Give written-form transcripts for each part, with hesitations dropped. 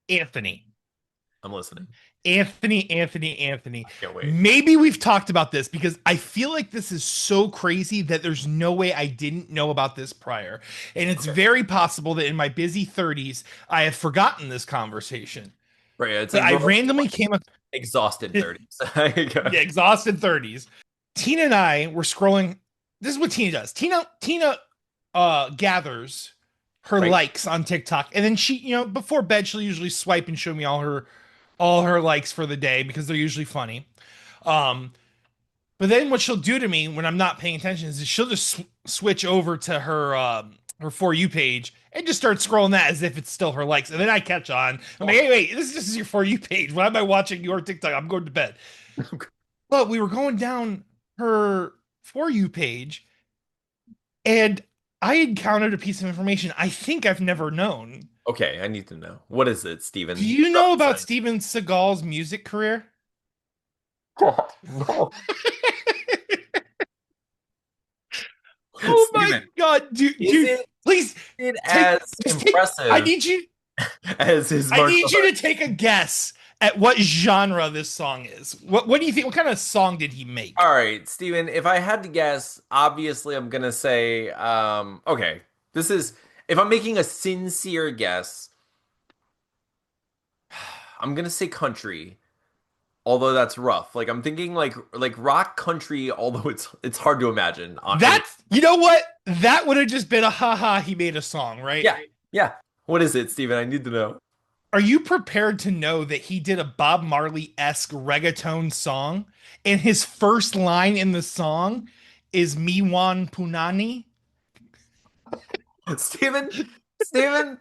Anthony. I'm listening. Anthony. I can't wait. Maybe we've talked about this because I feel like this is so crazy that there's no way I didn't know about this prior. And it's Okay. very possible that in my busy 30s, I have forgotten this conversation. Right. It's But like I we're both randomly came up, exhausted yeah, 30s. exhausted 30s. Tina and I were scrolling. This is what Tina does. Tina gathers her Right. likes on TikTok, and then she, before bed, she'll usually swipe and show me all her likes for the day because they're usually funny. Um, but then what she'll do to me when I'm not paying attention is she'll just switch over to her For You page and just start scrolling that as if it's still her likes. And then I catch on. I'm like, hey, wait, this is your For You page. Why am I watching your TikTok? I'm going to bed. But we were going down her For You page, and I encountered a piece of information I think I've never known. Okay, I need to know. What is it, Do Steven? you Drop know the about science. Steven Seagal's music career? God, no. Oh my Steven, God, is dude, please it take, as just take, I impressive need you, as his I martial need you to arts? take a guess at what genre this song is. What do you think? What kind of song did he make? All right, Steven, if I had to guess, obviously I'm gonna say, okay, this is if I'm making a sincere guess, I'm gonna say country. Although that's rough. Like I'm thinking like rock country, although it's hard to imagine. I mean, That's, you know what? That would have just been a haha, he made a song, right? yeah, yeah. What is it, Steven? I need to know. Are you prepared to know that he did a Bob Marley-esque reggaeton song? And his first line in the song is Miwan Punani? Steven, Steven,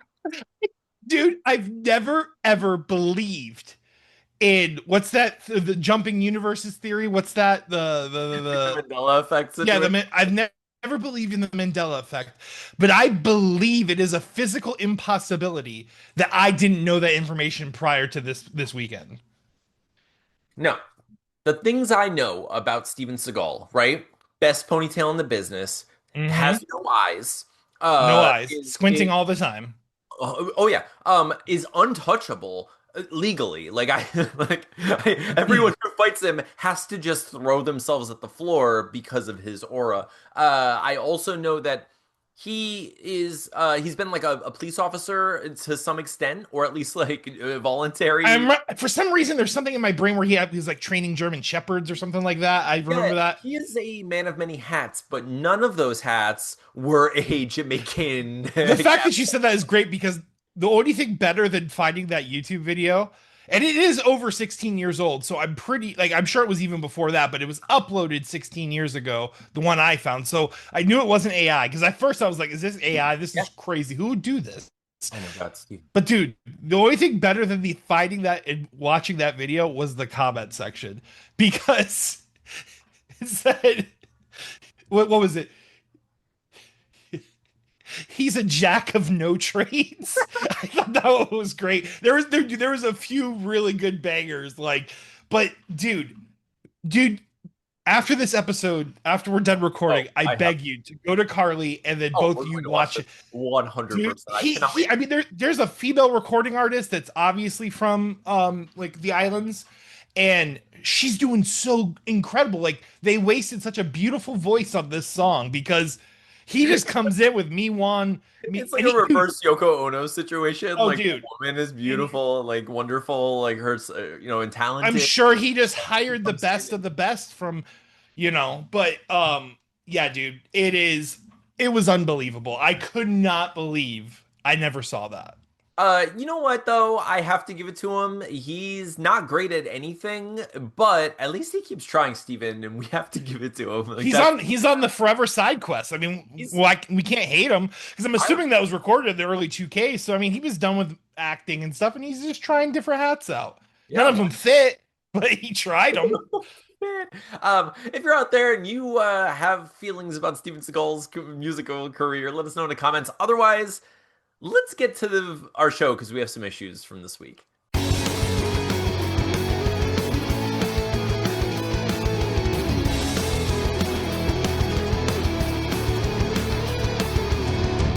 Dude, I've never ever believed in what's that, the jumping universes theory? What's that? the Mandela effect Yeah, situation. I've never believed in the Mandela effect, but I believe it is a physical impossibility that I didn't know that information prior to this weekend. No, the things I know about Steven Seagal, right? Best ponytail in the business, Hmm. has no eyes, No eyes, is squinting all the time. oh yeah, is untouchable legally. Like everyone who fights him has to just throw themselves at the floor because of his aura. I also know that he's been like a police officer to some extent, or at least like voluntary. For some reason there's something in my brain where he's like training German shepherds or something like that. I Yeah, remember that. he is a man of many hats, but none of those hats were a Jamaican. The fact that you said that is great because the only thing better than finding that YouTube video, and it is over 16 years old, so I'm pretty like I'm sure it was even before that, but it was uploaded 16 years ago, the one I found. So I knew it wasn't AI because at first I was like, is this AI? This Yeah. is crazy. Who would do this? Oh my God, Steve. But dude, the only thing better than the finding that and watching that video was the comment section because it said, what was it? He's a jack of no trades. I thought that was great. There was a few really good bangers, like, but dude, after this episode, after we're done Oh, recording, I I have. beg you to go to Carly and then Oh, both we're of you going to watch watch this it. Dude, 100%. I he cannot he wait. I mean there's a female recording artist that's obviously from like the islands, and she's doing so incredible. Like they wasted such a beautiful voice on this song because he just comes in with me one me It's like and a he dude, reverse Yoko Ono situation. oh Like the dude. woman is And beautiful, like wonderful, like her, and I'm talented. sure he just He hired the comes best in. of the best from, but yeah, dude, it was unbelievable. I could not believe I never saw that. You know what though? I have to give it to him. He's not great at anything, but at least he keeps trying, Steven, and we have to give it to him. Like He's on the forever side quest. I mean, he's like we can't hate him because I'm I assuming that was recorded in the early 2K. So I mean, he was done with acting and stuff, and he's just trying different hats out. None yeah, of them fit, but he tried them. man. If you're out there and you have feelings about Steven Seagal's musical career, let us know in the comments. Otherwise, let's get to our show because we have some issues from this week.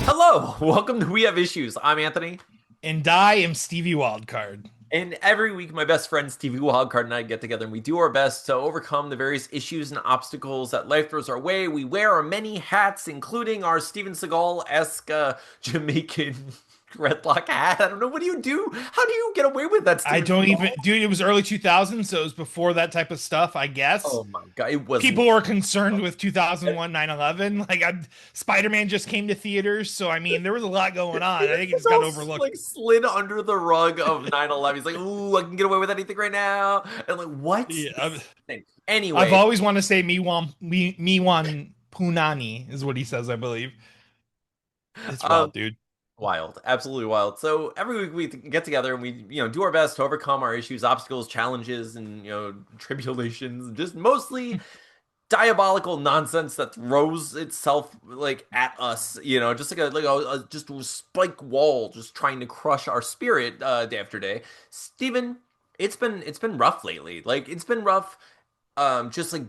Hello, welcome to We Have Issues. I'm Anthony. And I am Stevie Wildcard. And every week, my best friend Stevie Wildcard and I get together and we do our best to overcome the various issues and obstacles that life throws our way. We wear our many hats, including our Steven Seagal-esque Jamaican dreadlock hat. I don't know. What do you do? How do you get away with that, I Steven don't even, Seagal? dude, it was early 2000s, so it was before that type of stuff, I guess. Oh my God, it wasn't. People were concerned with 2001 9/11. Spider-Man just came to theaters, so I mean, there was a lot going on. I Steven think it just got Seagal overlooked. like slid under the rug of 9/11. He's like, "Ooh, I can get away with anything right now." And like, what? Yeah, This is thing. I've Anyway, always wanted to say Miwan Punani is what he says, I believe. It's um, wild, dude. wild, absolutely wild. So every week we get together and we, do our best to overcome our issues, obstacles, challenges, and tribulations. Just mostly diabolical nonsense that throws itself like at us. Just just a spike wall, just trying to crush our spirit day after day. Steven, it's been rough lately. Like it's been rough just like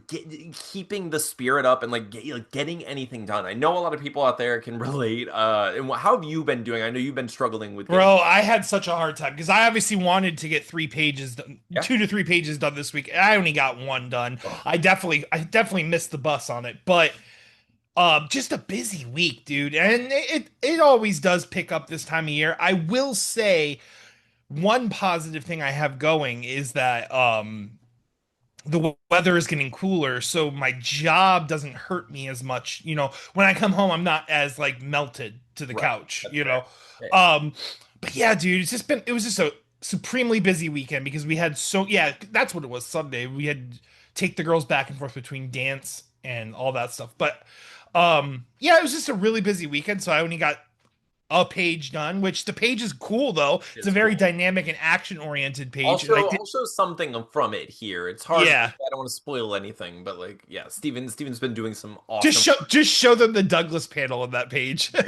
keeping the spirit up and getting anything done. I know a lot of people out there can relate. And how have you been doing? I know you've been struggling with getting. Bro, I had such a hard time because I obviously wanted to get 3 pages done, Yeah. 2 to 3 pages done this week. And I only got one done. Ugh. I definitely missed the bus on it, but just a busy week, dude. And it always does pick up this time of year. I will say one positive thing I have going is that the weather is getting cooler, so my job doesn't hurt me as much. When I come home, I'm not as like melted to the Right. couch, That's fair. Yeah. Um, but yeah, dude, it was just a supremely busy weekend because we had yeah, that's what it was. Sunday, we had to take the girls back and forth between dance and all that stuff. But yeah, it was just a really busy weekend, so I only got a page done, which the page is cool though. It's a It's very cool. dynamic and action oriented I'll page, and I show did, I'll show something from it here. It's hard. yeah. I don't want to spoil anything, but like, yeah, Steven's been doing some Just awesome. show them the Douglas panel on that page. Yeah.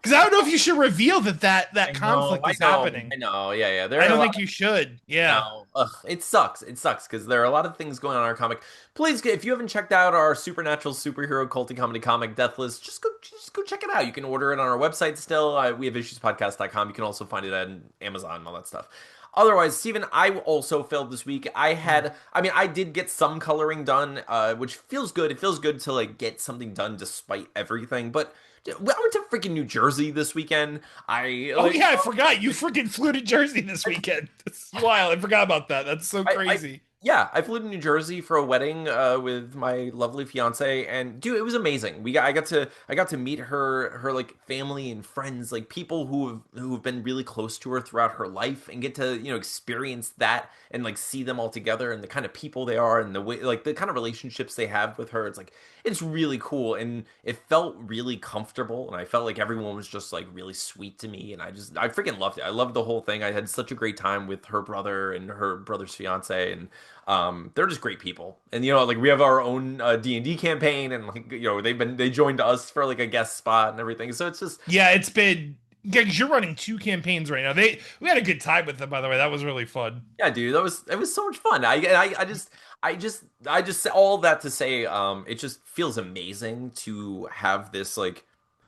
Because I don't know if you should reveal that I know, conflict I is know, happening. I know. Yeah, yeah. There I are a don't lot. think you should. Yeah. No, ugh, it sucks. It sucks because there are a lot of things going on in our comic. Please, if you haven't checked out our supernatural superhero culty comedy comic Deathless, just go check it out. You can order it on our website still. We have issuespodcast.com. You can also find it on Amazon and all that stuff. Otherwise, Steven, I also failed this week. I mean, I did get some coloring done, which feels good. It feels good to like get something done despite everything. But I went to freaking New Jersey this weekend. I Oh like yeah, I forgot. You freaking flew to Jersey this weekend. It's wild. I forgot about that. That's so I crazy. yeah, I flew to New Jersey for a wedding with my lovely fiance, and dude, it was amazing. I got to meet her like family and friends, like people who've been really close to her throughout her life, and get to experience that and like see them all together and the kind of people they are and the way like the kind of relationships they have with her. It's really cool, and it felt really comfortable, and I felt like everyone was just like really sweet to me, and I freaking loved it. I loved the whole thing. I had such a great time with her brother and her brother's fiance, and they're just great people. And like we have our own D&D campaign, and like they joined us for like a guest spot and everything. So it's just Yeah, it's been yeah, 'cause you're running 2 campaigns right now. We had a good time with them, by the way. That was really fun. yeah, dude, it was so much fun. I just all that to say, it just feels amazing to have this like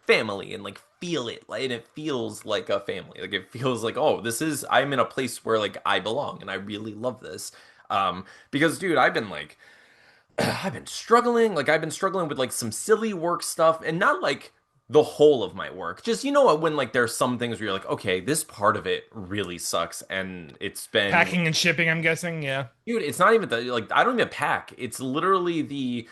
family and like feel it, like, and it feels like a family. Like it feels like, oh, I'm in a place where like I belong, and I really love this. Because dude, I've been struggling. Like I've been struggling with like some silly work stuff, and not like the whole of my work. Just when like there's some things where you're like, okay, this part of it really sucks, and it's been, Packing and shipping, I'm guessing. Yeah. dude, it's not even like I don't even pack. It's literally the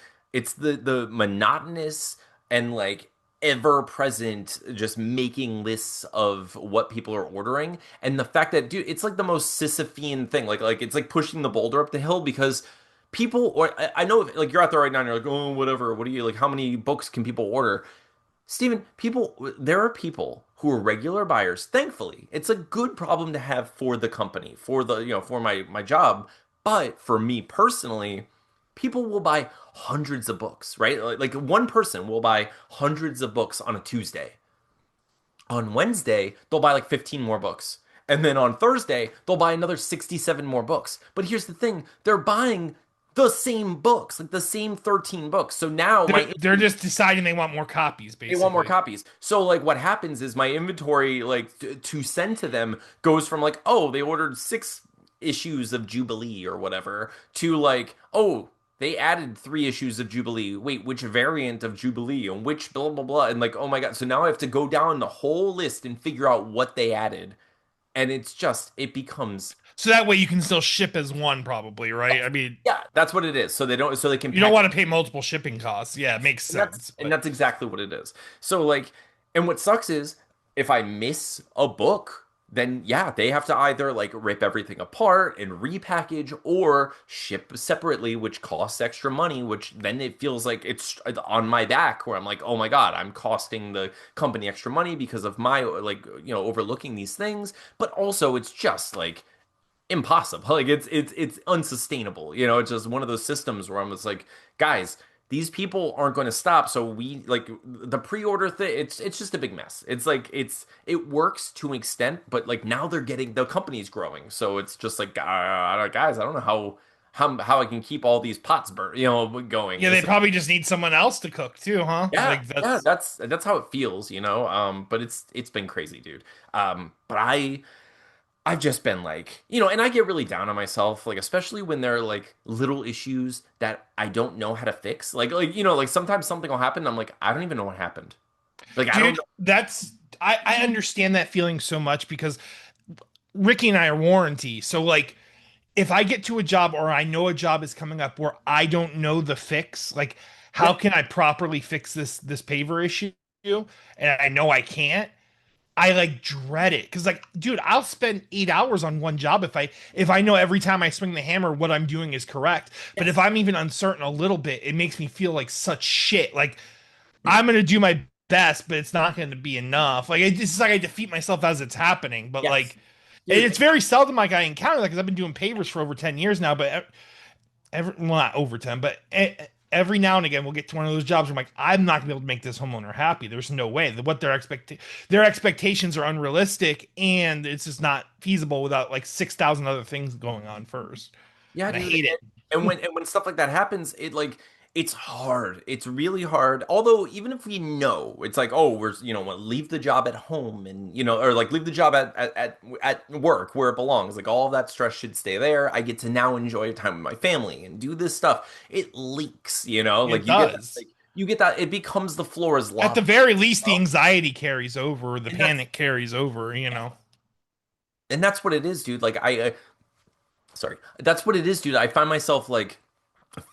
monotonous and like ever present just making lists of what people are ordering, and the fact that, dude, it's like the most Sisyphean thing. Like it's like pushing the boulder up the hill because people, or I know if, like you're out there right now and you're like, oh, whatever, what do you like, how many books can people order? Steven, there are people who are regular buyers. Thankfully, it's a good problem to have for the company, for for my job. But for me personally, people will buy hundreds of books, right? Like one person will buy hundreds of books on a Tuesday. On Wednesday, they'll buy like 15 more books. And then on Thursday, they'll buy another 67 more books. But here's the thing, the same books, like the same 13 books. So now They're just deciding they want more copies, they want more basically. copies. So like what happens is my inventory like to send to them goes from like, oh, they ordered 6 issues of Jubilee or whatever to like, oh, they added 3 issues of Jubilee. Wait, which variant of Jubilee and which blah blah blah, and like, oh my God. So now I have to go down the whole list and figure out what they added. And it's just it becomes So that way you can still ship as one, probably, right? I mean, yeah, that's what it is. So they don't so they can you don't pack want to pay multiple shipping costs. Yeah, it makes and that's sense. and But that's exactly what it is. So like, and what sucks is if I miss a book, then yeah, they have to either like rip everything apart and repackage or ship separately, which costs extra money, which then it feels like it's on my back where I'm like, oh my God, I'm costing the company extra money because of my like, overlooking these things. But also it's just like impossible. Like it's unsustainable. It's just one of those systems where I'm just like, guys, these people aren't going to stop. So we like the pre-order thing. It's just a big mess. It's like it works to an extent, but like now they're getting the company's growing. So it's just like, guys, I don't know how I can keep all these pots going. yeah, they probably just need someone else to cook too, huh? Yeah, Like yeah, that's that's how it feels. But it's been crazy, dude. But I've just been like, and I get really down on myself, like especially when there are like little issues that I don't know how to fix. Like sometimes something will happen. And I'm like, I don't even know what happened. Like I don't dude, know. that's I understand that feeling so much because Ricky and I are warranty. So like if I get to a job or I know a job is coming up where I don't know the fix, like how Yeah, can I properly fix this paver issue? And I know I can't. I like dread it because like, dude, I'll spend 8 hours on one job if I know every time I swing the hammer what I'm doing is correct. But if yes, I'm even uncertain a little bit, it makes me feel like such shit. Like I'm gonna do my best, but it's not gonna be enough. Like it's just like I defeat myself as it's happening. But yes, like dude. it's very seldom like I encounter that because I've been doing pavers for over 10 years now. But every well, not over 10, but every now and again we'll get to one of those jobs where I'm like, I'm not gonna be able to make this homeowner happy. There's no way that what their expectations are unrealistic, and it's just not feasible without like 6,000 other things going on first. Yeah, And I dude. hate it. And when stuff like that happens, it's hard. It's really hard. Although even if we know, it's like, oh, leave the job at home and or like leave the job at work where it belongs. Like all of that stress should stay there. I get to now enjoy time with my family and do this stuff. It leaks. Like It does. you get that it becomes the floor is At the lava. very least, the anxiety carries over, the And that's panic carries over. and that's what it is, dude. Like sorry. That's what it is, dude. I find myself like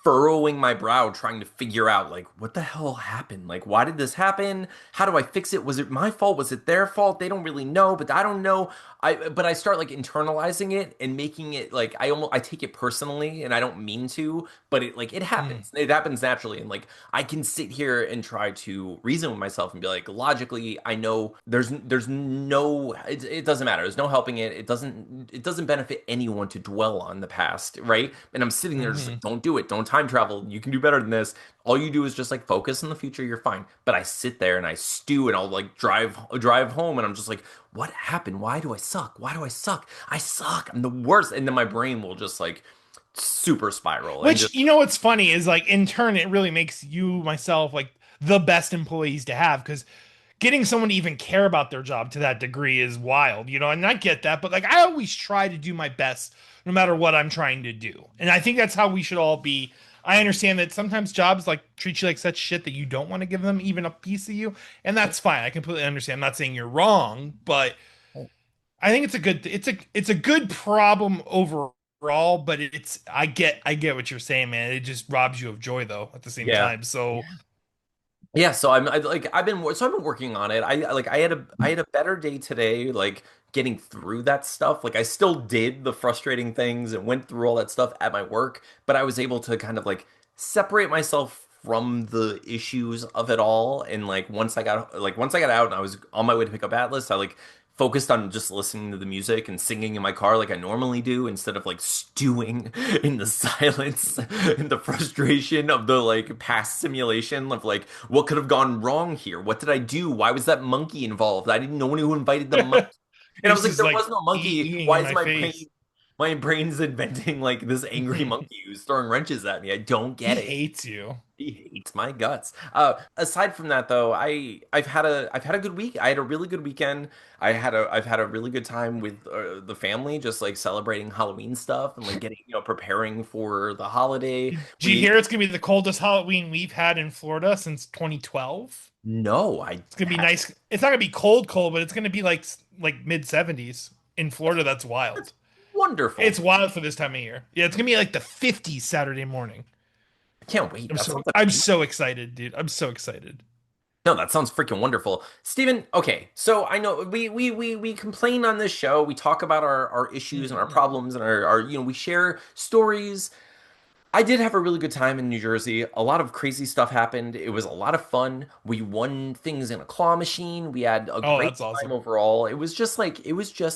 furrowing my brow trying to figure out like what the hell happened, like why did this happen, how do I fix it, was it my fault, was it their fault, they don't really know, but I don't know. But I start like internalizing it and making it like I take it personally and I don't mean to, but Mm. it happens naturally, and like I can sit here and try to reason with myself and be like, logically I know there's no it doesn't matter, there's no helping it, it doesn't benefit anyone to dwell on the past, right? And I'm sitting there just like, Hmm. don't do it, don't time travel, you can do better than this. All you do is just like focus on the future, you're fine. But I sit there and I stew and I'll like drive home and I'm just like, what happened? Why do I suck? Why do I suck? I suck. I'm the worst. And then my brain will just like super spiral and Which, just what's funny is like in turn, it really makes you, myself, like the best employees to have because getting someone to even care about their job to that degree is wild. And I get that, but like I always try to do my best no matter what I'm trying to do. And I think that's how we should all be. I understand that sometimes jobs like treat you like such shit that you don't want to give them even a piece of you, and that's fine. I completely understand. I'm not saying you're wrong, but I think it's a good problem overall, but I get what you're saying, man. It just robs you of joy though at the same yeah. time. So Yeah, so I've been working on it. I had a better day today, like getting through that stuff. Like I still did the frustrating things and went through all that stuff at my work, but I was able to kind of like separate myself from the issues of it all. And like once I got out and I was on my way to pick up Atlas, I like focused on just listening to the music and singing in my car like I normally do instead of like stewing in the silence and the frustration of the like past simulation of like what could have gone wrong here? What did I do? Why was that monkey involved? I didn't know who invited the monkey. And I was it's like, just there like was no monkey. eating Why in is my my face. brain? My brain's inventing like this angry monkey who's throwing wrenches at me. I don't get He it. hates you. He hates my guts. Aside from that, though, I've had a good week. I had a really good weekend. I've had a really good time with the family, just like celebrating Halloween stuff and like getting preparing for the holiday. Did you We hear it's gonna be the coldest Halloween we've had in Florida since 2012? no, I It's gonna be nice. It's not gonna be cold, cold, but it's gonna be like mid 70s in Florida. That's that's wild. wonderful. It's wild for this time of year. Yeah, it's gonna be like the 50s Saturday morning. I can't wait. That sounds I'm amazing. so excited, dude. I'm so excited. No, that sounds freaking wonderful. Steven, okay, so I know we complain on this show. We talk about our issues and our Mhm. problems and our we share stories. I did have a really good time in New Jersey. A lot of crazy stuff happened. It was a lot of fun. We won things in a claw machine. We had a Oh, great that's time awesome. overall. It was just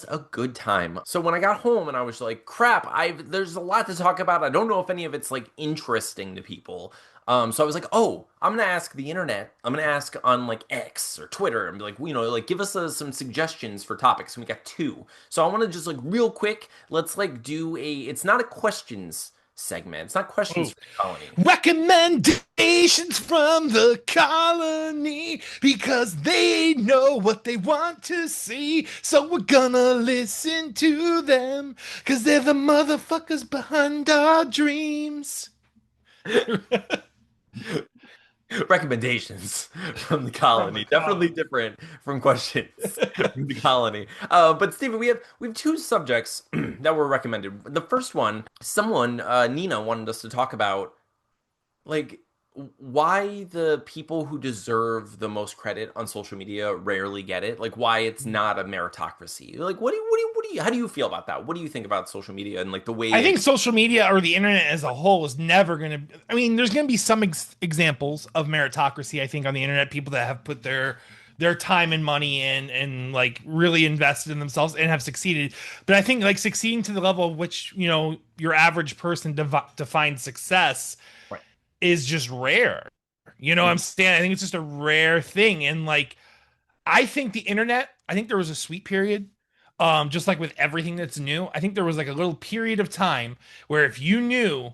a good time. So when I got home and I was like, crap, I've there's a lot to talk about. I don't know if any of it's like interesting to people. So I was like, oh, I'm gonna ask the internet. I'm gonna ask on like X or Twitter and be like, like give us some suggestions for topics. And we got two. So I want to just like real quick, let's like do a. It's not a questions segment. It's not questions Oh, from the colony. recommendations from the colony because they know what they want to see. So we're gonna listen to them because they're the motherfuckers behind our dreams. Recommendations from the From the colony. Definitely colony. different from questions from the colony. But Stephen, we have two subjects that were recommended. The first one, someone Nina wanted us to talk about like why the people who deserve the most credit on social media rarely get it, like why it's not a meritocracy. Like how do you feel about that? What do you think about social media and like the way I it think social media or the internet as a whole is never going to. I mean, there's going to be some examples of meritocracy. I think on the internet, people that have put their time and money in and like really invested in themselves and have succeeded. But I think like succeeding to the level of which your average person defines success right. is just rare. You know what I'm Mhm. saying? I think it's just a rare thing. And like I think the internet, I think there was a sweet period. Just like with everything that's new, I think there was like a little period of time where if you knew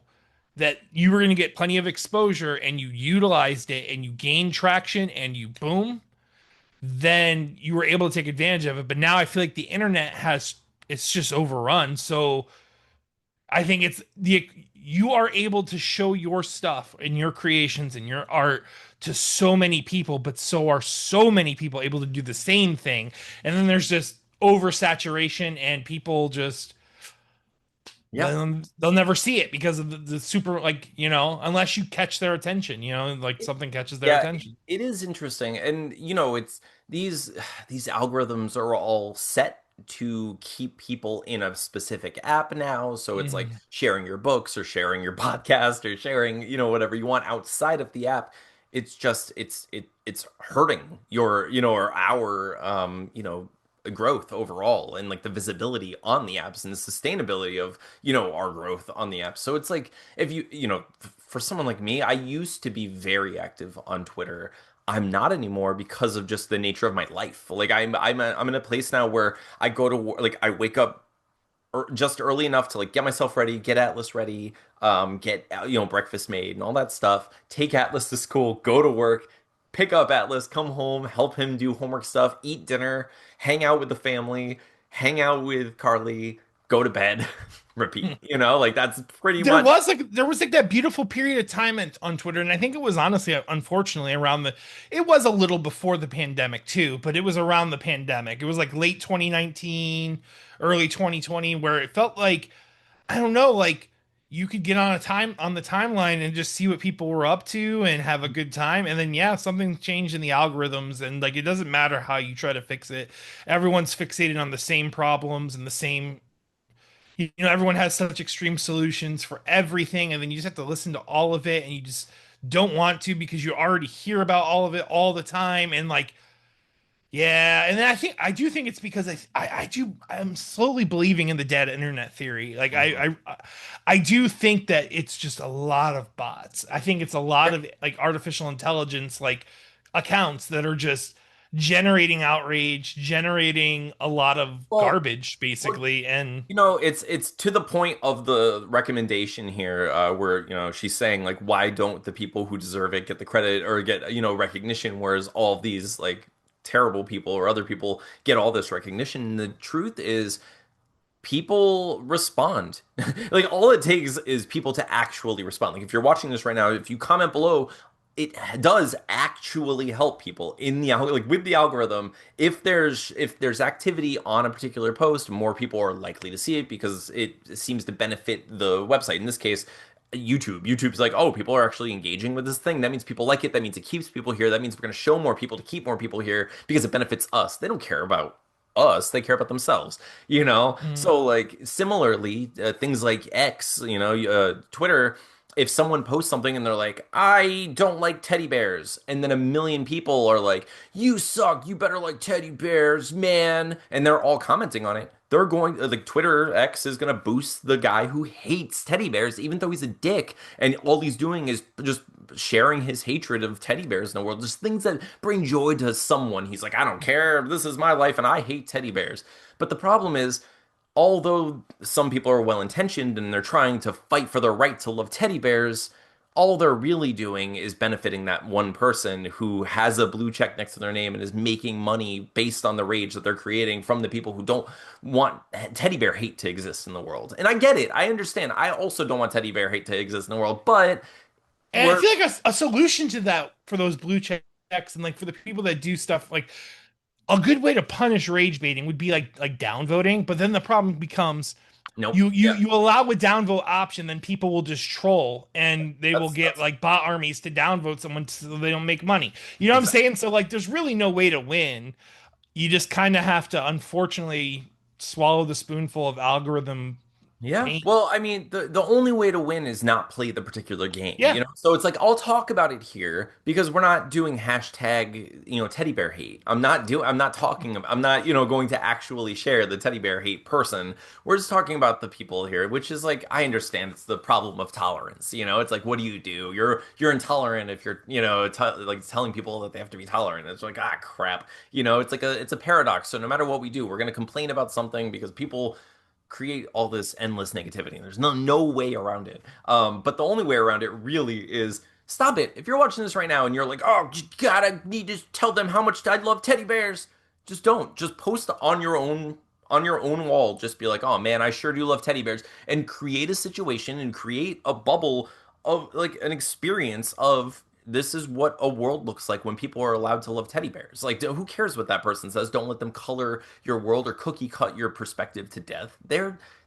that you were going to get plenty of exposure and you utilized it and you gained traction and you boom, then you were able to take advantage of it. But now I feel like the internet it's just overrun. So I think it's the you are able to show your stuff and your creations and your art to so many people, but so are so many people able to do the same thing. And then there's just oversaturation and people just Yeah. they'll never see it because of the super like, unless you catch their attention, like something catches their Yeah, attention. it is interesting. And it's these these algorithms are all set to keep people in a specific app now. So it's like Mhm. sharing your books or sharing your podcast or sharing, whatever you want outside of the app. It's just it's hurting your, or our growth overall and like the visibility on the apps and the sustainability of, our growth on the apps. So it's like if for someone like me, I used to be very active on Twitter. I'm not anymore because of just the nature of my life. Like I'm in a place now where I go to like I wake up just early enough to like get myself ready, get Atlas ready, get breakfast made and all that stuff. Take Atlas to school, go to work, pick up Atlas, come home, help him do homework stuff, eat dinner, hang out with the family, hang out with Carly, go to bed, repeat. Like that's pretty much There was like that beautiful period of time on Twitter, and I think it was honestly, unfortunately, around it was a little before the pandemic too, but it was around the pandemic. It was like late 2019, early 2020, where it felt like, I don't know, like you could get on the timeline and just see what people were up to and have a good time. And then yeah, something changed in the algorithms, and like it doesn't matter how you try to fix it. Everyone's fixated on the same problems and the same everyone has such extreme solutions for everything, and then you just have to listen to all of it, and you just don't want to because you already hear about all of it all the time, and like, yeah, and then I do think it's because I'm slowly believing in the dead internet theory. Like Mhm. I do think that it's just a lot of bots. I think it's a lot Yeah. of like artificial intelligence like accounts that are just generating outrage, generating a lot of Well, garbage, well, basically. And it's to the point of the recommendation here, where she's saying like, why don't the people who deserve it get the credit or get recognition, whereas all of these like terrible people or other people get all this recognition. And the truth is, people respond. Like all it takes is people to actually respond. Like if you're watching this right now, if you comment below, it does actually help people in the like with the algorithm. If there's activity on a particular post, more people are likely to see it because it seems to benefit the website. In this case, YouTube. YouTube's like, oh, people are actually engaging with this thing. That means people like it. That means it keeps people here. That means we're going to show more people to keep more people here because it benefits us. They don't care about us. They care about themselves, mm, So like similarly, things like X, Twitter, if someone posts something and they're like, I don't like teddy bears, and then a million people are like, you suck, you better like teddy bears, man, and they're all commenting on it, they're going, like, Twitter X is going to boost the guy who hates teddy bears, even though he's a dick, and all he's doing is just sharing his hatred of teddy bears in the world, just things that bring joy to someone. He's like, I don't care, this is my life, and I hate teddy bears. But the problem is, although some people are well intentioned and they're trying to fight for their right to love teddy bears, all they're really doing is benefiting that one person who has a blue check next to their name and is making money based on the rage that they're creating from the people who don't want teddy bear hate to exist in the world. And I get it. I understand. I also don't want teddy bear hate to exist in the world, but and I we're feel like a solution to that for those blue checks and like for the people that do stuff like a good way to punish rage baiting would be like downvoting. But then the problem becomes nope. you allow a downvote option, then people will just troll and they will get That's like bot armies to downvote someone so they don't make money. You know what I'm exactly. saying? So like there's really no way to win. You just kind of have to unfortunately swallow the spoonful of algorithm Yeah. pain. Well, I mean, the only way to win is not play the particular game, Yeah. So it's like I'll talk about it here because we're not doing hashtag, teddy bear hate. I'm not talking I'm not, going to actually share the teddy bear hate person. We're just talking about the people here, which is like I understand it's the problem of tolerance, It's like what do you do? You're intolerant if you're, like telling people that they have to be tolerant. It's like, ah, crap. It's a paradox. So no matter what we do, we're going to complain about something because people create all this endless negativity. There's no way around it. But the only way around it really is stop it. If you're watching this right now and you're like, oh, you gotta need to tell them how much I love teddy bears, just don't. Just post on your own wall. Just be like, oh man, I sure do love teddy bears, and create a situation and create a bubble of like an experience of this is what a world looks like when people are allowed to love teddy bears. Like, who cares what that person says? Don't let them color your world or cookie cut your perspective to death.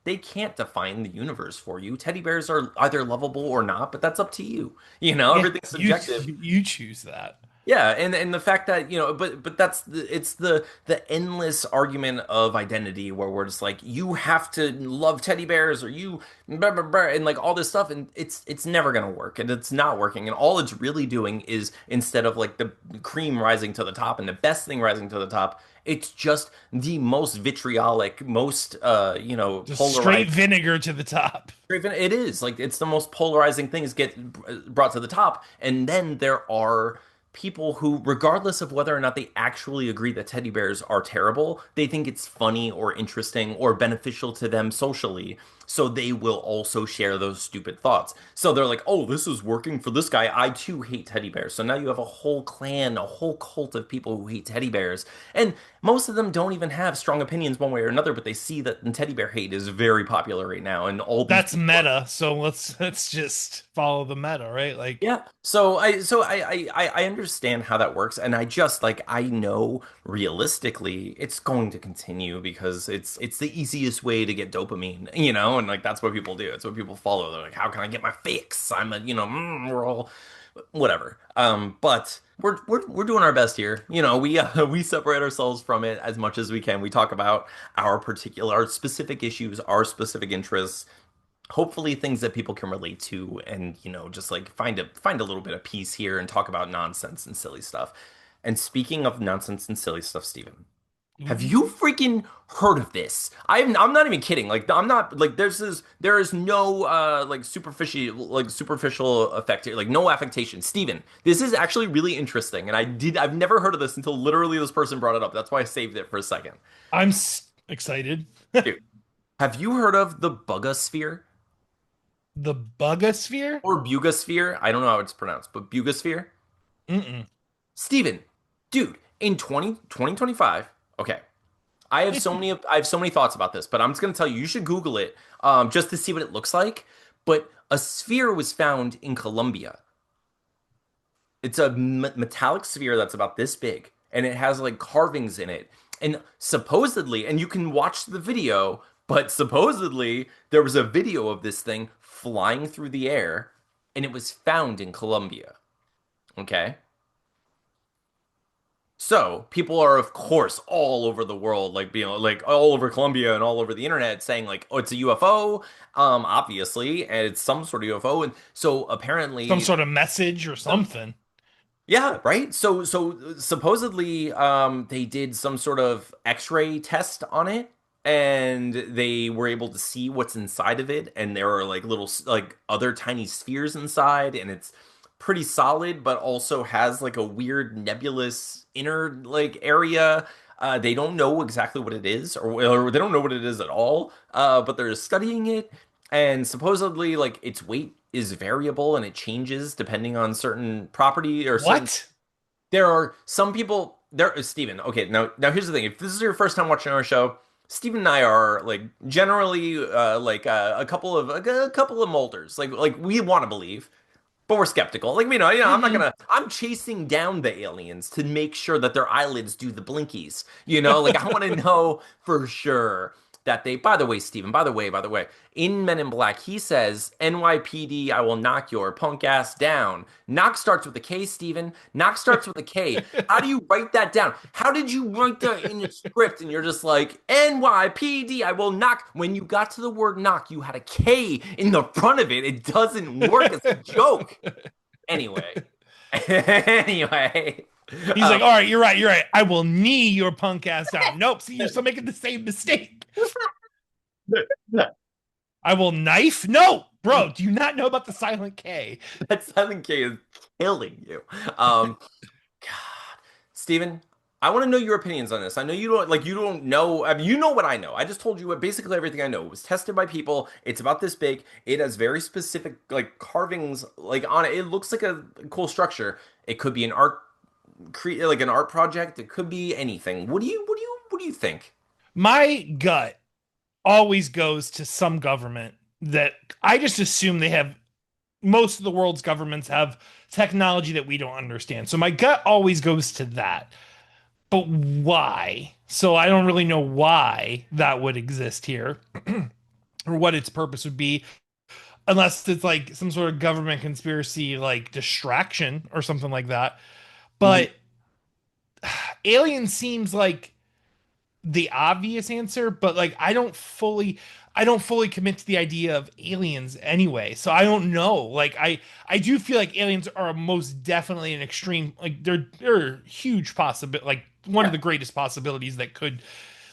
They can't define the universe for you. Teddy bears are either lovable or not, but that's up to you. Yeah. Everything's You subjective. you choose that. Yeah, and the fact that, but it's the endless argument of identity where we're just like, you have to love teddy bears or you blah, blah, blah, and like all this stuff, and it's never gonna work, and it's not working, and all it's really doing is, instead of like the cream rising to the top and the best thing rising to the top, it's just the most vitriolic, most Just straight polarized. vinegar to the top. It is like it's the most polarizing things get brought to the top, and then there are people who, regardless of whether or not they actually agree that teddy bears are terrible, they think it's funny or interesting or beneficial to them socially. So they will also share those stupid thoughts. So they're like, oh, this is working for this guy. I too hate teddy bears. So now you have a whole clan, a whole cult of people who hate teddy bears. And most of them don't even have strong opinions one way or another, but they see that the teddy bear hate is very popular right now. And all these That's people are. meta. So let's just follow the meta, right? Like Yeah. So I understand how that works, and I just like I know realistically it's going to continue because it's the easiest way to get dopamine, and like that's what people do. It's what people follow. They're like, how can I get my fix? I'm a, we're all whatever. But we're doing our best here. We separate ourselves from it as much as we can. We talk about our specific issues, our specific interests, hopefully things that people can relate to, and just like find a little bit of peace here and talk about nonsense and silly stuff. And speaking of nonsense and silly stuff, Steven, Have you freaking heard of this? I'm not even kidding. Like I'm not like there is no like superficial effect here, like no affectation. Steven, this is actually really interesting, and I've never heard of this until literally this person brought it up. That's why I saved it for a second. Excited. Dude, have you heard of the bugosphere The Bugosphere? or bugosphere? I don't know how it's pronounced, but bugosphere? Mm-mm. Steven, dude, in 2025, okay. I have so many thoughts about this, but I'm just gonna tell you, you should Google it just to see what it looks like. But a sphere was found in Colombia. It's a metallic sphere that's about this big, and it has like carvings in it. And supposedly, and you can watch the video, but supposedly there was a video of this thing flying through the air, and it was found in Colombia. Okay. So people are, of course, all over the world, like being like all over Colombia and all over the internet, saying like, "Oh, it's a UFO." Obviously, and it's some sort of UFO. And so Some apparently, sort of message or something. yeah, right. So supposedly, they did some sort of X-ray test on it, and they were able to see what's inside of it, and there are like little like other tiny spheres inside, and it's pretty solid, but also has like a weird nebulous inner like area. They don't know exactly what it is, or they don't know what it is at all. But they're studying it, and supposedly like its weight is variable and it changes depending on certain property or certain. What? There are some people there, Steven. Okay, now here's the thing. If this is your first time watching our show, Steven and I are like generally like a couple of molders. Like we want to believe, but we're skeptical. Like, I'm not Hmm. gonna. I'm chasing down the aliens to make sure that their eyelids do the blinkies. Like I want to know for sure that they. By the way, Steven. By the way, in Men in Black, he says, "NYPD, I will knock your punk ass down." Knock starts with a K, Steven. Knock starts with a K. How do you write that down? How did you write that in your script? And you're just like, "NYPD, I will knock." When you got to the word knock, you had a K in the front of it. It doesn't work as a joke. Anyway, anyway, He's um, like, all right, you're right, you're right. I will knee your punk ass down. Nope, see, you're still making the same mistake. I will knife? No, bro, do you not know about the silent K? that silent K is killing you. Um, God, Steven, I want to know your opinions on this. I know you don't know. I mean, you know what I know. I just told you what basically everything I know. It was tested by people. It's about this big. It has very specific like carvings like on it. It looks like a cool structure. It could be an art create like an art project. It could be anything. What do you think? My gut always goes to some government that I just assume they have most of the world's governments have technology that we don't understand. So my gut always goes to that. But why? So I don't really know why that would exist here or what its purpose would be, unless it's like some sort of government conspiracy, like distraction or something like that. Mhm. But Alien seems like the obvious answer, but like I don't fully commit to the idea of aliens anyway. So I don't know. Like I do feel like aliens are most definitely an extreme, like they're a huge possibility, like one of Yeah. the greatest possibilities that could,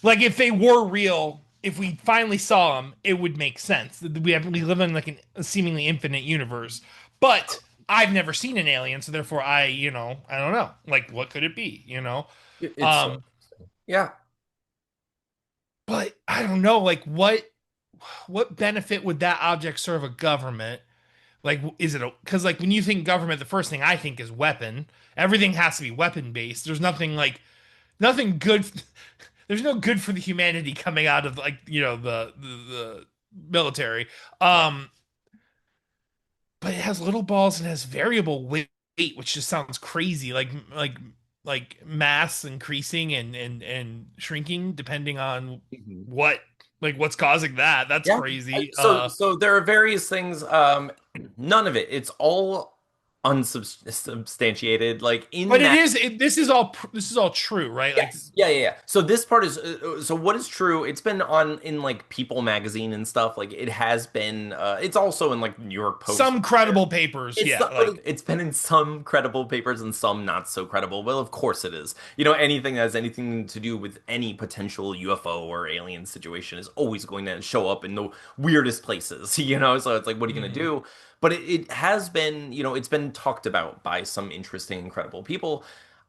like if they were real, if we finally saw them, it would make sense. We live in like a seemingly infinite universe. But I've never seen an alien, so therefore I don't know. Like what could it be? It's so Um interesting. Yeah. but I don't know, like what benefit would that object serve a government? Like, is it a because like when you think government, the first thing I think is weapon. Everything has to be weapon based. There's nothing like nothing good. There's no good for the humanity coming out of like the military. Right. Um, but it has little balls and has variable weight, which just sounds crazy. Like mass increasing and shrinking depending on Mhm. what what's causing that. That's Yeah. crazy. So there are various things. None of it. It's all. unsubstantiated. Like But in that. this is all true, right? Like Yes. Yeah, yeah, yeah. So this part is so what is true, it's been on in like People magazine and stuff. Like it has been it's also in like New York Post. some credible papers, It's yeah, not, but like it's been in some credible papers and some not so credible. Well, of course it is. You know, anything that has anything to do with any potential UFO or alien situation is always going to show up in the weirdest places, you know? So it's like, what are you going to mhm. do? But it has been, you know, it's been talked about by some interesting, incredible people.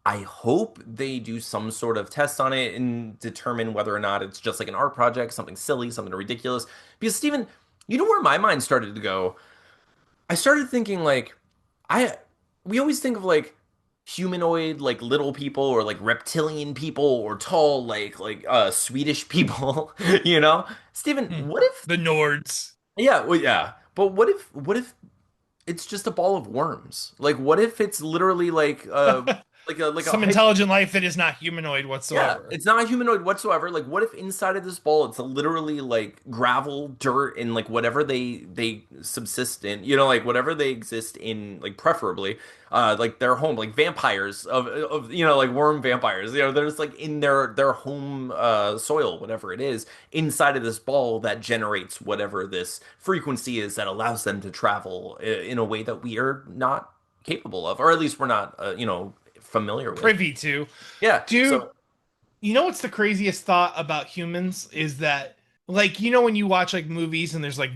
I hope they do some sort of test on it and determine whether or not it's just like an art project, something silly, something ridiculous. Because, Steven, you know where my mind started to go? I started thinking like I we always think of like humanoid like little people or like reptilian people or tall like Swedish people, you know? Steven, Hmm. what if The Nords. yeah, well yeah. But what if it's just a ball of worms? Like what if it's literally like a Some intelligent life that is not humanoid yeah, whatsoever. it's not humanoid whatsoever. Like, what if inside of this bowl it's literally like gravel, dirt, and like whatever they subsist in, you know, like whatever they exist in, like preferably, like their home, like vampires of you know, like worm vampires, you know, they're just like in their home soil, whatever it is, inside of this ball that generates whatever this frequency is that allows them to travel in a way that we are not capable of, or at least we're not, you know, familiar with. Privy to. Yeah, Dude, so. you know what's the craziest thought about humans is that like you know when you watch like movies and there's like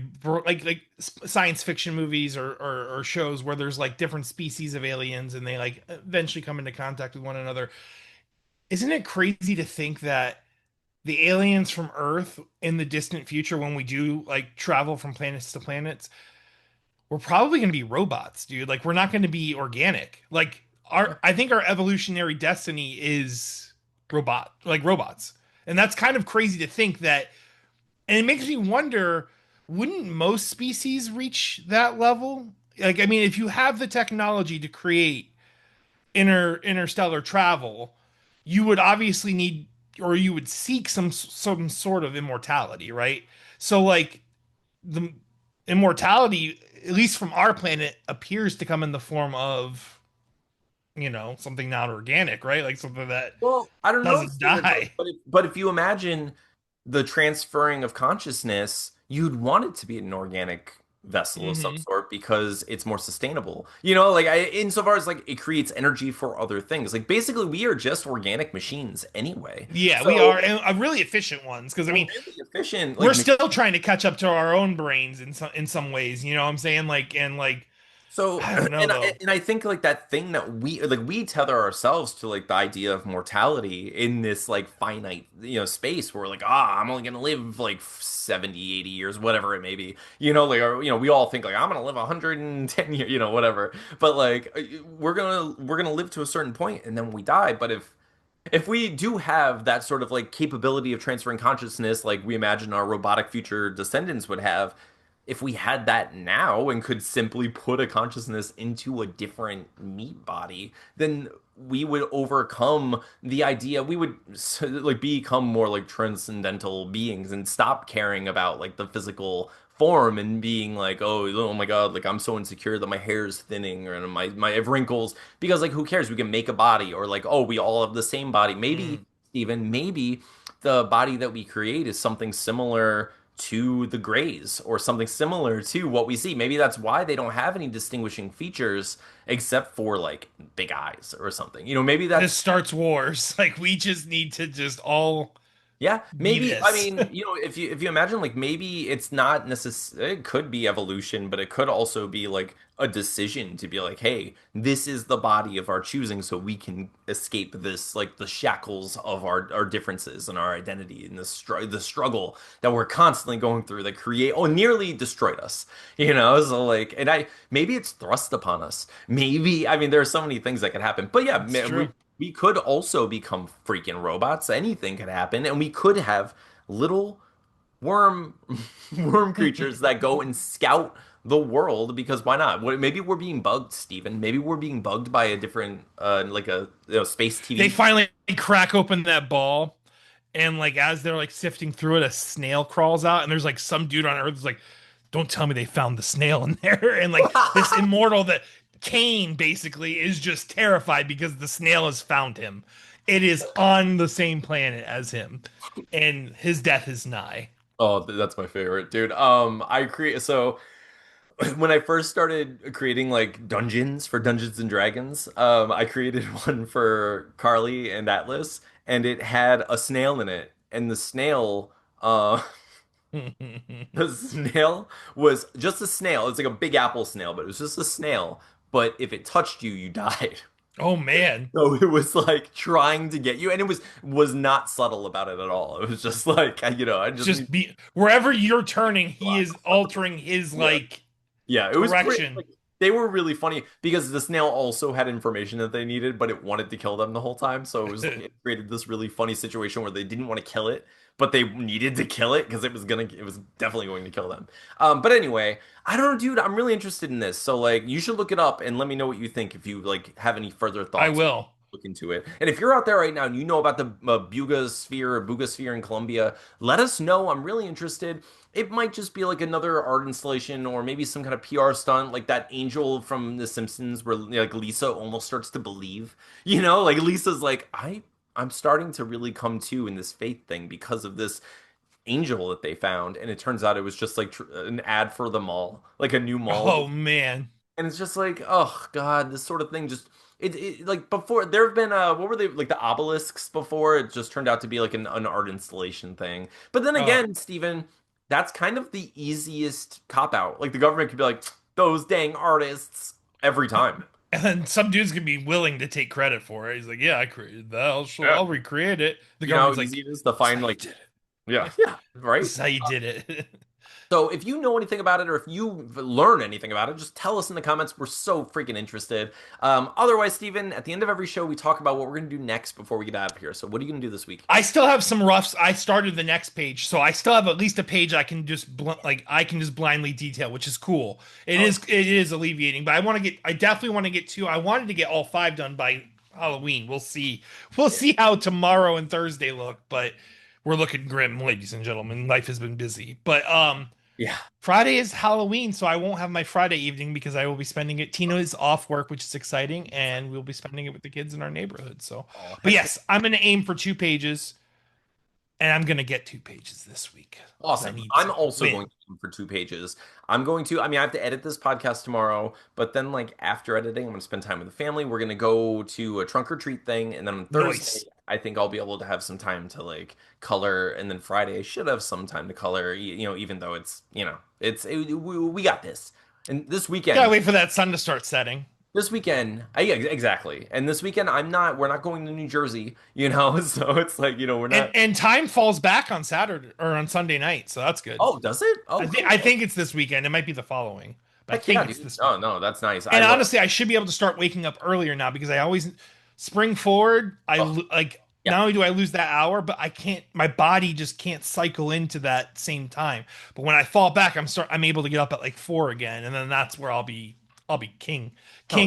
science fiction movies or shows where there's like different species of aliens and they like eventually come into contact with one another. Isn't it crazy to think that the aliens from Earth in the distant future when we do like travel from planets to planets, we're probably going to be robots, dude. Like we're not going to be organic. Like our I think our evolutionary destiny is robots. And that's kind of crazy to think that, and it makes me wonder, wouldn't most species reach that level? Like I mean if you have the technology to create interstellar travel, you would obviously need or you would seek some sort of immortality, right? So like the immortality, at least from our planet, appears to come in the form of, something not organic, right? Like something that Well, I don't know, doesn't Stephen, but die. but if you imagine the transferring of consciousness, you'd want it to be an organic vessel of some Hmm. sort because it's more sustainable. You know, like insofar as like it creates energy for other things. Like basically, we are just organic machines anyway. Yeah, we are, So and really efficient ones. Because I we're mean, really efficient. we're Like still trying to catch up to our own brains in some ways. You know what I'm saying? Like, and like, so, I don't know though. and I think like that thing that we tether ourselves to like the idea of mortality in this like finite, you know, space where like, I'm only gonna live like 70, 80 years, whatever it may be. You know, like, or, you know, we all think like I'm gonna live 110 years, you know, whatever. But like we're gonna live to a certain point and then we die. But if we do have that sort of like capability of transferring consciousness like we imagine our robotic future descendants would have, if we had that now and could simply put a consciousness into a different meat body, then we would overcome the idea, we would like become more like transcendental beings and stop caring about like the physical form and being like, oh my God, like I'm so insecure that my hair is thinning or my I have wrinkles, because like who cares? We can make a body, or like, oh, we all have the same body. Maybe, Mm. Stephen, maybe the body that we create is something similar to the Greys or something similar to what we see. Maybe that's why they don't have any distinguishing features except for like big eyes or something. You know, maybe This that's starts wars. Like we just need to just all yeah, be maybe. I this. mean, you know, if you imagine like maybe it's not necessary, it could be evolution, but it could also be like a decision to be like, hey, this is the body of our choosing, so we can escape this like the shackles of our differences and our identity and the struggle that we're constantly going through that create nearly destroyed us. You know, so like, and I maybe it's thrust upon us. Maybe I mean there are so many things that could happen, but yeah, It's true. we could also become freaking robots. Anything could happen, and we could have little worm worm creatures that go and scout the world because why not? Maybe we're being bugged, Steven. Maybe we're being bugged by a different like a space They TV. finally crack open that ball, and like as they're like sifting through it, a snail crawls out, and there's like some dude on Earth is like, "Don't tell me they found the snail in there," and like this immortal that. Kane basically is just terrified because the snail has found him. It is on the same planet as him, and his death is nigh. Oh, that's my favorite, dude. I create so when I first started creating like dungeons for Dungeons and Dragons, I created one for Carly and Atlas, and it had a snail in it, and the snail was just a snail. It's like a big apple snail, but it was just a snail. But if it touched you, you died. Oh man. So it was like trying to get you, and it was not subtle about it at all. It was just like I just need Just be wherever you're turning, he is altering his yeah. like Yeah, it was great. direction. Like, they were really funny because the snail also had information that they needed, but it wanted to kill them the whole time. So it was like it created this really funny situation where they didn't want to kill it, but they needed to kill it because it was definitely going to kill them. But anyway, I don't know, dude. I'm really interested in this. So like, you should look it up and let me know what you think if you like have any further I thoughts. will. Look into it. And if you're out there right now and you know about the Buga Sphere in Colombia, let us know. I'm really interested. It might just be like another art installation or maybe some kind of PR stunt, like that angel from The Simpsons where like Lisa almost starts to believe. Like Lisa's like, I'm starting to really come to in this faith thing because of this angel that they found. And it turns out it was just like an ad for the mall, like a new mall. Oh man. And it's just like, oh God, this sort of thing just it like before there have been what were they like the obelisks before? It just turned out to be like an art installation thing. But then Oh. again, Steven, that's kind of the easiest cop out. Like the government could be like, those dang artists every time. And then some dude's gonna be willing to take credit for it. He's like, "Yeah, I created that. Yeah. I'll recreate it." The You know how government's easy like, it is to "This is find how you like did it. yeah, right? This is how you did it." So if you know anything about it or if you learn anything about it, just tell us in the comments. We're so freaking interested. Otherwise, Steven, at the end of every show, we talk about what we're going to do next before we get out of here. So what are you going to do this week? I still have some roughs. I started the next page, so I still have at least a page I can just I can just blindly detail, which is cool. Oh, It is alleviating, but I definitely want to get two. I wanted to get all five done by Halloween. We'll see. We'll yeah. see how tomorrow and Thursday look, but we're looking grim, ladies and gentlemen. Life has been busy. But Yeah. Friday is Halloween, so I won't have my Friday evening because I will be spending it. Tina is off work, which is exciting, and we'll be spending it with the kids in our neighborhood. So, Oh, but heck yeah. yes, I'm going to aim for 2 pages, and I'm going to get 2 pages this week because I Awesome. need I'm to also win. going to aim for 2 pages. I mean, I have to edit this podcast tomorrow, but then, like, after editing, I'm going to spend time with the family. We're going to go to a trunk or treat thing. And then on Thursday, Nice. I think I'll be able to have some time to, like, color. And then Friday, I should have some time to color, even though we got this. And Gotta wait for that sun to start setting. yeah, exactly. And this weekend, we're not going to New Jersey, so it's like, we're And not. time falls back on Saturday or on Sunday night, so that's good. Oh, does it? Oh, I cool. think it's this weekend. It might be the following, but I Heck yeah, think it's dude. this Oh, weekend. no, that's nice. I And love. honestly, I should be able to start waking up earlier now because I always spring forward. Oh, Like yeah. not only do I lose that hour, but I can't. My body just can't cycle into that same time. But when I fall back, I'm able to get up at like 4 again, and then that's where I'll be Oh,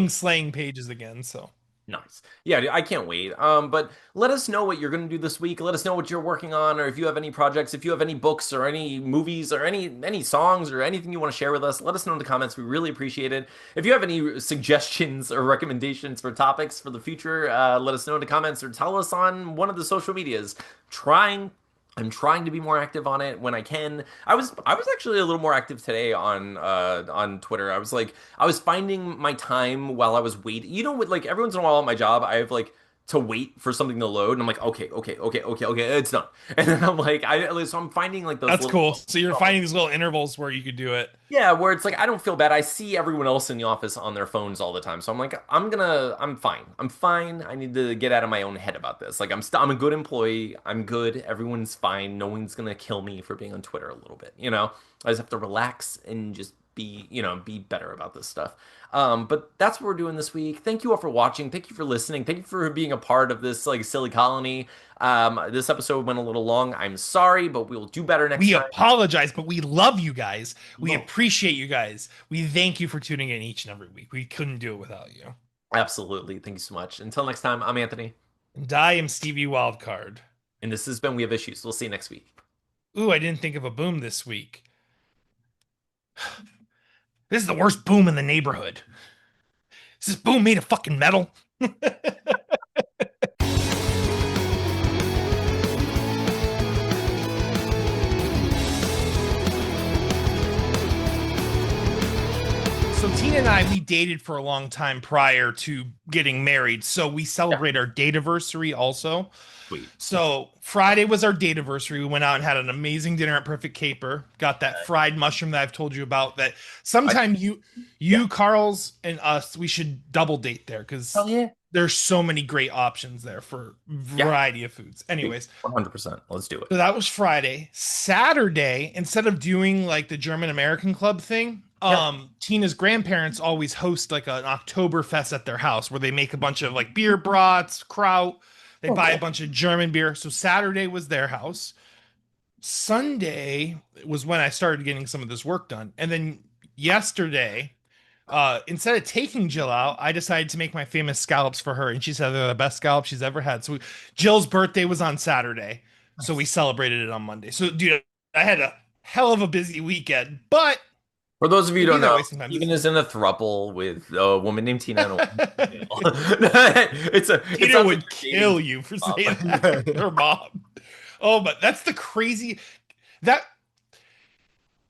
slaying pages again. So nice. Yeah, dude, I can't wait. But let us know what you're gonna do this week. Let us know what you're working on, or if you have any projects, if you have any books or any movies or any songs or anything you want to share with us, let us know in the comments. We really appreciate it. If you have any suggestions or recommendations for topics for the future, let us know in the comments or tell us on one of the social medias. Trying I'm trying to be more active on it when I can. I was actually a little more active today on Twitter. I was finding my time while I was waiting. With like every once in a while at my job, I have like to wait for something to load, and I'm like, okay, it's done. And then I'm finding like those that's little cool. So you're finding these little intervals where you could do it. yeah, where it's like I don't feel bad. I see everyone else in the office on their phones all the time. So I'm like, I'm fine. I'm fine. I need to get out of my own head about this. Like I'm a good employee. I'm good. Everyone's fine. No one's gonna kill me for being on Twitter a little bit. I just have to relax and just be better about this stuff. But that's what we're doing this week. Thank you all for watching. Thank you for listening. Thank you for being a part of this like silly colony. This episode went a little long. I'm sorry, but we'll do better next We time. apologize, but we love you guys. We No. appreciate you guys. We thank you for tuning in each and every week. We couldn't do it without you. Absolutely. Thank you so much. Until next time, I'm Anthony, And I am Stevie Wildcard. and this has been We Have Issues. We'll see you next week. Ooh, I didn't think of a boom this week. This is the worst boom in the neighborhood. Is this boom made of fucking metal? So Tina and I, we dated for a long time prior to getting married. So we Yeah, celebrate our date anniversary also. sweet. So Friday was our date anniversary. We went out and had an amazing dinner at Perfect Caper. Got that fried mushroom that I've told you about. That I sometime yeah. Carl's, and us, we should double date there because Hell yeah. there's so many great options there for Yeah. variety of foods. Sweet. Anyways, 100%. Let's do it. so that was Friday. Saturday, instead of doing like the German American Club thing, Yeah. Tina's grandparents always host like an Oktoberfest at their house where they make a bunch of like beer brats, kraut. They Oh, buy a cool. bunch of German beer. So Saturday was their house. Sunday was when I started getting some of this work done. And then yesterday, instead of taking Jill out, I decided to make my famous scallops for her, and she said they're the best scallops she's ever had. So Jill's birthday was on Saturday, so we Nice. celebrated it on Monday. So, dude, I had a hell of a busy weekend, but For those of you who can be don't that know, way sometimes, Steven isn't is it? in a throuple with a woman named Tina and a woman named Jill. It Tina sounds like would you're dating kill you for saying that. someone. Her mom. Oh, but that's the crazy that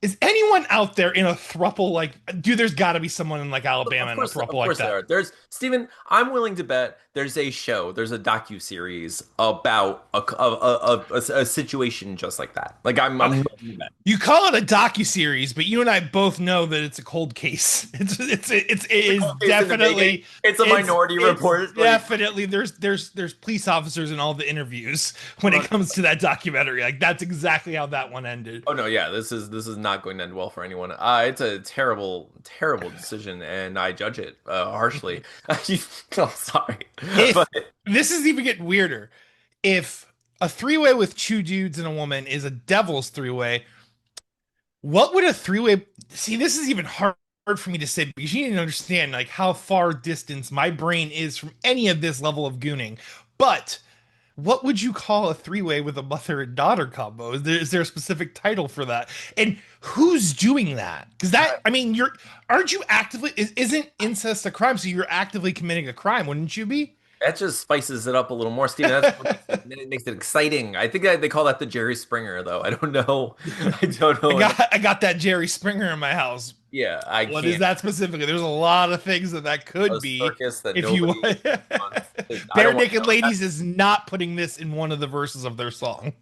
is anyone out there in a thruple like, dude, there's got to be someone in like Alabama in a Of thruple like course there that. are. There's Stephen. I'm willing to bet there's a show, there's a docu series about a situation just like that. Like I'm Okay. willing to bet. You call it a docu-series, but you and I both know that it's a cold case. It It's a is cold case in the making. definitely It's a Minority it's Report. Like definitely there's police officers in all the interviews when it 100%. comes to that documentary. Like that's exactly how that one ended. Oh no, yeah, this is not going to end well for anyone. It's a terrible, terrible decision, and I judge it harshly. I'm sorry, but If this is even getting weirder, if a three-way with two dudes and a woman is a devil's three-way, what would a three-way see? This is even hard for me to say because you need to understand like how far distance my brain is from any of this level of gooning. But what would you call a three-way with a mother and daughter combo? Is there a specific title for that? And who's doing that? Because that, I mean, aren't you actively, isn't incest a crime? So you're actively committing a crime, wouldn't you be? that just spices it up a little more, Steven. That's what makes it exciting. I think they call that the Jerry Springer, though. I don't know. I don't I know. got that Jerry Springer in my house. Yeah, I What is can't. that specifically? There's a lot of things that A could be. circus that If you nobody wants. I Bare don't want to Naked know. Ladies is not putting this in one of the verses of their song.